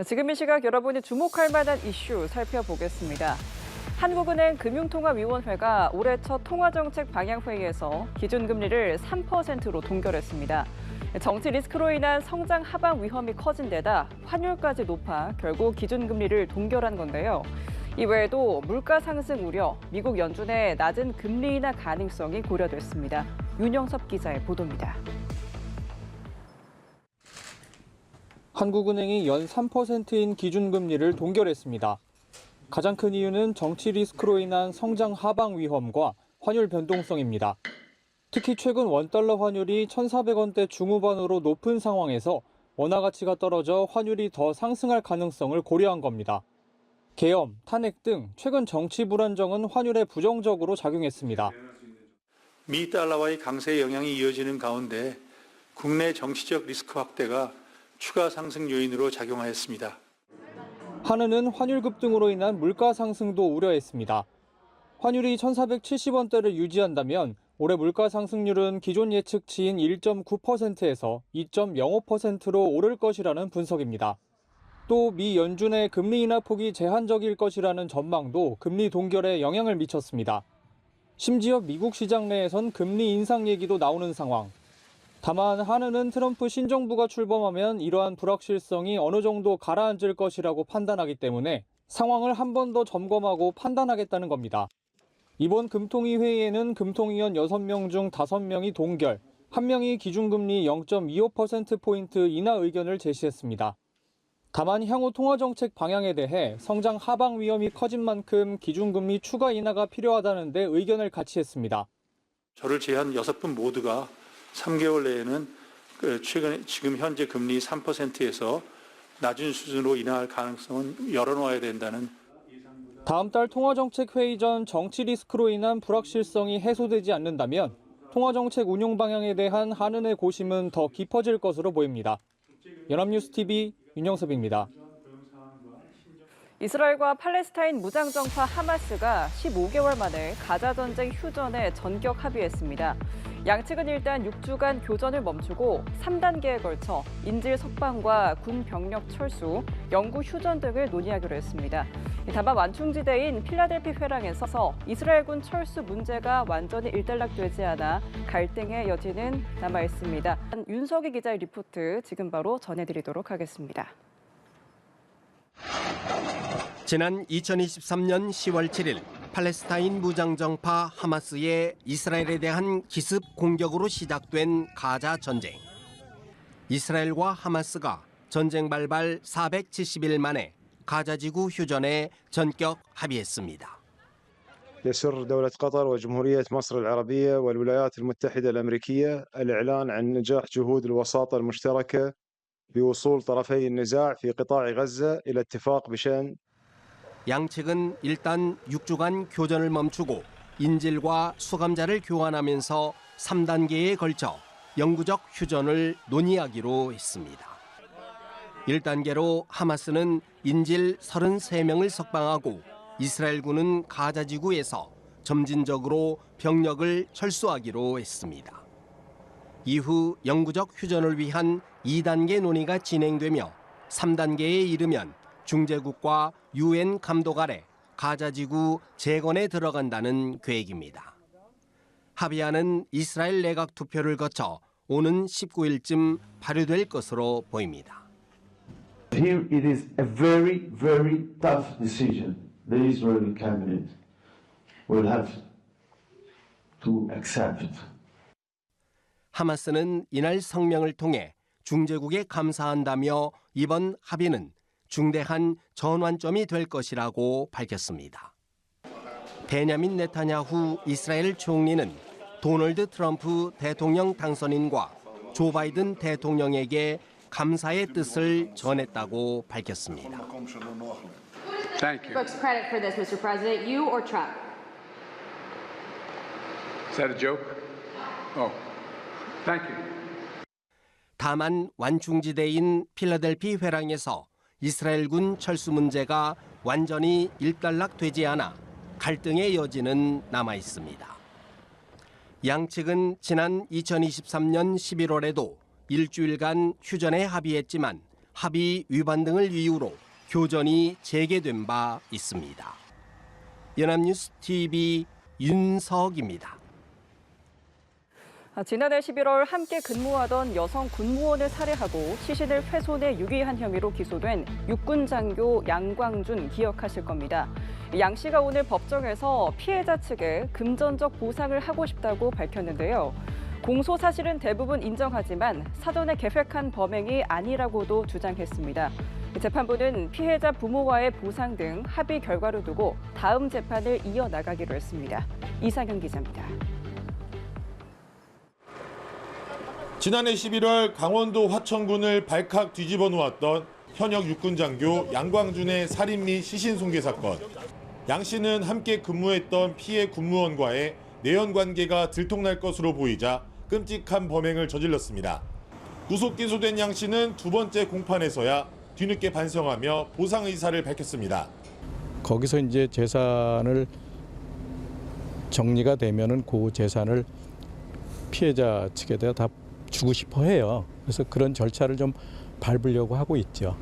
지금 이 시각 여러분이 주목할 만한 이슈 살펴보겠습니다. 한국은행 금융통화위원회가 올해 첫 통화정책 방향회의에서 기준금리를 3%로 동결했습니다. 정치 리스크로 인한 성장 하방 위험이 커진 데다 환율까지 높아 결국 기준금리를 동결한 건데요. 이외에도 물가 상승 우려, 미국 연준의 낮은 금리 인하 가능성이 고려됐습니다. 윤영섭 기자의 보도입니다. 한국은행이 연 3%인 기준금리를 동결했습니다. 가장 큰 이유는 정치 리스크로 인한 성장 하방 위험과 환율 변동성입니다. 특히 최근 원달러 환율이 1,400원대 중후반으로 높은 상황에서 원화 가치가 떨어져 환율이 더 상승할 가능성을 고려한 겁니다. 계엄, 탄핵 등 최근 정치 불안정은 환율에 부정적으로 작용했습니다. 미 달러와의 강세 영향이 이어지는 가운데 국내 정치적 리스크 확대가 추가 상승 요인으로 작용하였습니다. 한은은 환율 급등으로 인한 물가 상승도 우려했습니다. 환율이 1,470원대를 유지한다면 올해 물가 상승률은 기존 예측치인 1.9%에서 2.05%로 오를 것이라는 분석입니다. 또 미 연준의 금리 인하 폭이 제한적일 것이라는 전망도 금리 동결에 영향을 미쳤습니다. 심지어 미국 시장 내에선 금리 인상 얘기도 나오는 상황. 다만 한은은 트럼프 신정부가 출범하면 이러한 불확실성이 어느 정도 가라앉을 것이라고 판단하기 때문에 상황을 한 번 더 점검하고 판단하겠다는 겁니다. 이번 금통위 회의에는 금통위원 6명 중 5명이 동결, 1명이 기준금리 0.25%포인트 인하 의견을 제시했습니다. 다만 향후 통화정책 방향에 대해 성장 하방 위험이 커진 만큼 기준금리 추가 인하가 필요하다는 데 의견을 같이 했습니다. 저를 제한 6분 모두가 3개월 내에는 지금 현재 금리 3%에서 낮은 수준으로 인하할 가능성은 열어놓아야 된다는. 다음 달 통화정책 회의 전 정치 리스크로 인한 불확실성이 해소되지 않는다면 통화정책 운용 방향에 대한 한은의 고심은 더 깊어질 것으로 보입니다. 연합뉴스TV 윤영섭입니다. 이스라엘과 팔레스타인 무장정파 하마스가 15개월 만에 가자 전쟁 휴전에 전격 합의했습니다. 양측은 일단 6주간 교전을 멈추고 3단계에 걸쳐 인질 석방과 군 병력 철수, 영구 휴전 등을 논의하기로 했습니다. 다만 완충지대인 필라델피 회랑에서 이스라엘군 철수 문제가 완전히 일단락되지 않아 갈등의 여지는 남아 있습니다. 윤석희 기자의 리포트 지금 바로 전해드리도록 하겠습니다. 지난 2023년 10월 7일 팔레스타인 무장정파 하마스의 이스라엘에 대한 기습 공격으로 시작된 가자 전쟁. 이스라엘과 하마스가 전쟁 발발 470일 만에 가자 지구 휴전에 전격 합의했습니다. يسر دولة قطر وجمهورية مصر العربية والولايات المتحدة الأمريكية الإعلان عن نجاح جهود الوساطة المشتركة بوصول طرفي النزاع في قطاع غزة إلى اتفاق بشأن. 양측은 일단 6주간 교전을 멈추고 인질과 수감자를 교환하면서 3단계에 걸쳐 영구적 휴전을 논의하기로 했습니다. 1단계로 하마스는 인질 33명을 석방하고 이스라엘군은 가자 지구에서 점진적으로 병력을 철수하기로 했습니다. 이후 영구적 휴전을 위한 2단계 논의가 진행되며 3단계에 이르면 중재국과 UN 감독 아래 가자 지구 재건에 들어간다는 계획입니다. 합의안은 이스라엘 내각 투표를 거쳐 오는 19일쯤 발효될 것으로 보입니다. Here it is a very, very tough decision. The Israeli cabinet will have to accept. 하마스는 이날 성명을 통해 중재국에 감사한다며 이번 합의는 중대한 전환점이 될 것이라고 밝혔습니다. 베냐민 네타냐후 이스라엘 총리는 도널드 트럼프 대통령 당선인과 조 바이든 대통령에게 감사의 뜻을 전했다고 밝혔습니다. Thank you. Folks, credit for this, Mr. President, you or Trump? Is that a joke? Oh, thank you. 다만 완충지대인 필라델피 회랑에서 이스라엘군 철수 문제가 완전히 일단락되지 않아 갈등의 여지는 남아 있습니다. 양측은 지난 2023년 11월에도 일주일간 휴전에 합의했지만 합의 위반 등을 이유로 교전이 재개된 바 있습니다. 연합뉴스 TV 윤석입니다. 지난해 11월 함께 근무하던 여성 군무원을 살해하고 시신을 훼손해 유기한 혐의로 기소된 육군 장교 양광준 기억하실 겁니다. 양 씨가 오늘 법정에서 피해자 측에 금전적 보상을 하고 싶다고 밝혔는데요. 공소 사실은 대부분 인정하지만 사전에 계획한 범행이 아니라고도 주장했습니다. 재판부는 피해자 부모와의 보상 등 합의 결과를 두고 다음 재판을 이어나가기로 했습니다. 이상현 기자입니다. 지난해 11월 강원도 화천군을 발칵 뒤집어 놓았던 현역 육군 장교 양광준의 살인 및 시신 손괴 사건. 양 씨는 함께 근무했던 피해 군무원과의 내연 관계가 들통날 것으로 보이자 끔찍한 범행을 저질렀습니다. 구속 기소된 양 씨는 두 번째 공판에서야 뒤늦게 반성하며 보상 의사를 밝혔습니다. 거기서 이제 재산을 정리가 되면은 그 재산을 피해자 측에다 다 주고 싶어 해요. 그래서 그런 절차를 좀 밟으려고 하고 있죠.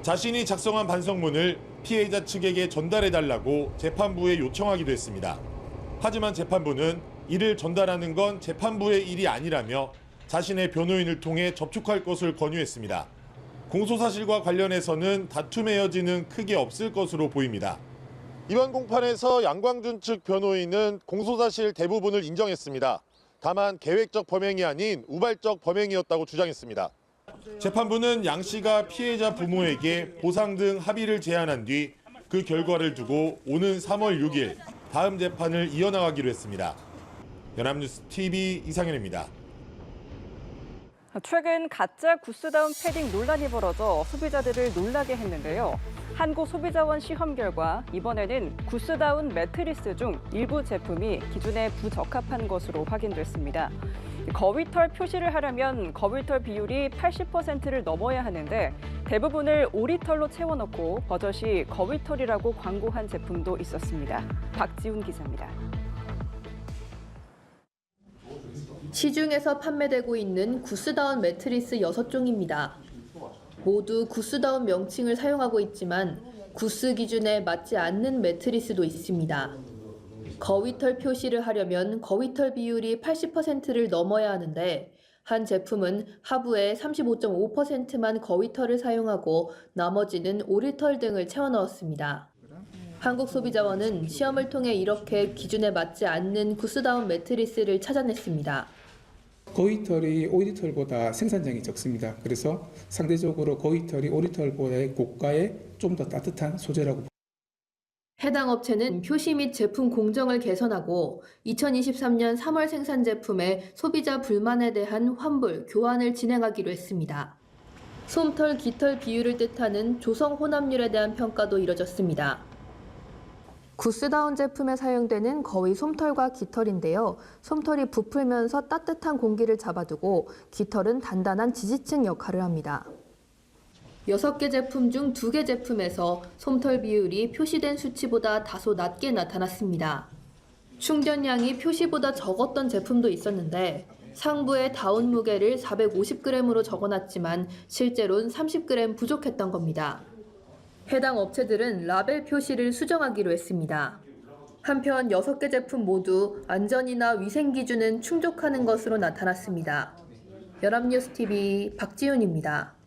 자신이 작성한 반성문을 피해자 측에게 전달해달라고 재판부에 요청하기도 했습니다. 하지만 재판부는 이를 전달하는 건 재판부의 일이 아니라며 자신의 변호인을 통해 접촉할 것을 권유했습니다. 공소사실과 관련해서는 다툼의 여지는 크게 없을 것으로 보입니다. 이번 공판에서 양광준 측 변호인은 공소사실 대부분을 인정했습니다. 다만 계획적 범행이 아닌 우발적 범행이었다고 주장했습니다. 재판부는 양 씨가 피해자 부모에게 보상 등 합의를 제안한 뒤 그 결과를 두고 오는 3월 6일 다음 재판을 이어나가기로 했습니다. 연합뉴스 TV 이상현입니다. 최근 가짜 구스다운 패딩 논란이 벌어져 소비자들을 놀라게 했는데요. 한국소비자원 시험 결과 이번에는 구스다운 매트리스 중 일부 제품이 기준에 부적합한 것으로 확인됐습니다. 거위털 표시를 하려면 거위털 비율이 80%를 넘어야 하는데 대부분을 오리털로 채워넣고 버젓이 거위털이라고 광고한 제품도 있었습니다. 박지훈 기자입니다. 시중에서 판매되고 있는 구스다운 매트리스 6종입니다. 모두 구스다운 명칭을 사용하고 있지만 구스 기준에 맞지 않는 매트리스도 있습니다. 거위털 표시를 하려면 거위털 비율이 80%를 넘어야 하는데 한 제품은 하부에 35.5%만 거위털을 사용하고 나머지는 오리털 등을 채워 넣었습니다. 한국소비자원은 시험을 통해 이렇게 기준에 맞지 않는 구스다운 매트리스를 찾아냈습니다. 거위털이 오리털보다 생산량이 적습니다. 그래서 상대적으로 거위털이 오리털보다의 고가의 좀 더 따뜻한 소재라고. 해당 업체는 표시 및 제품 공정을 개선하고 2023년 3월 생산 제품의 소비자 불만에 대한 환불, 교환을 진행하기로 했습니다. 솜털, 깃털 비율을 뜻하는 조성 혼합률에 대한 평가도 이뤄졌습니다. 구스다운 제품에 사용되는 거위 솜털과 깃털인데요. 솜털이 부풀면서 따뜻한 공기를 잡아두고 깃털은 단단한 지지층 역할을 합니다. 6개 제품 중 2개 제품에서 솜털 비율이 표시된 수치보다 다소 낮게 나타났습니다. 충전량이 표시보다 적었던 제품도 있었는데 상부에 다운 무게를 450g으로 적어놨지만 실제로는 30g 부족했던 겁니다. 해당 업체들은 라벨 표시를 수정하기로 했습니다. 한편 6개 제품 모두 안전이나 위생 기준은 충족하는 것으로 나타났습니다. 연합뉴스 TV 박지훈입니다.